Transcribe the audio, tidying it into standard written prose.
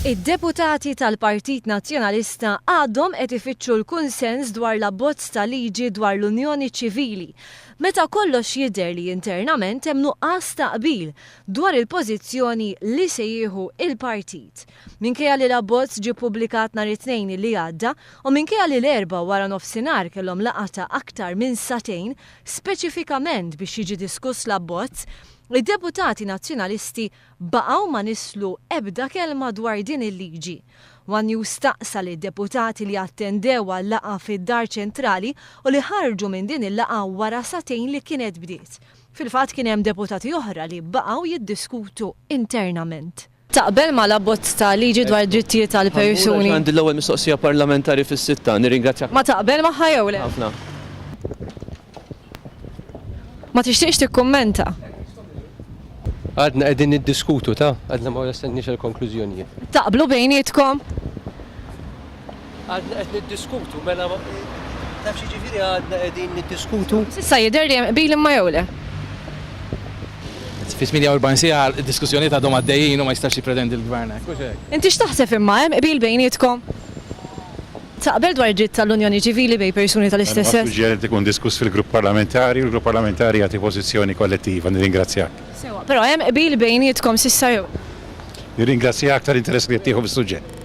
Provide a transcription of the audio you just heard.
Id-deputati tal-Partit Nazzjonalista għadhom qed ifittxu l-kunsens dwar l-abbozz tal-liġi dwar l-Unjoni Ċivili, meta kollox jidher li internament hemm nuqqas taqbil dwar il-pożizzjoni li se jieħu il-Partit. Minkejja li l-abbozz ġie ppubblikat nhar it-Tnejn li għadda u minkejja li l-erba' wara nofsinhar kellhom laqgħa ta' aktar minn sagħtejn speċifikament biex jiġi diskuss l-abbozz, Id-deputati Nazzjonalisti baqgħu ma nislu ebda kelma dwar din il-liġi. Wanju staqsa lid-deputati li attendew għal-laqgħa fid-Dar Ċentrali u li ħarġu minn din il-laqgħa wara sagħtejn li kienet bdiet. Fil-fatt kien hemm deputati oħra li baqgħu jiddiskutu internament. Taqbel ma l-abbozz ta' liġi dwar drittijiet tal-persuni. Għandi l-ewwel mistoqsija parlamentari fis-sitta, nirringrazzjak. Ma taqbel magħha jew le? Ħafna. Ma tixtieqx tikkummenta? Għadna qegħdin niddiskutu għadna ma wasalniex għall-konklużjonijiet. Taqblu bejnietkom? Għadna qed niddiskutu mela taf xi ġifieri għadna qegħdin niddiskutu. S'issa jidher li hemm qbil imma jew le? Fi 48 siegħa id-diskussjonijiet għadhom għaddejjin u ma jistax jippretendi l-gvern hekk. Inti x'taħseb imma hemm qbil bejnietkom? Taqbel dwar dritt tal-Unjoni Ċivili bejn persuni tal-istess sess? Suġġerent ikun diskuss fil-grupp parlamentari u l-grupp parlamentari jagħti pożizzjoni kollettiva, nirringrazzjak. Sewa, però hemm qbil bejnietkom s'issa jew? Nirringrazzjak tal-interess li tieħu fis-suġġett.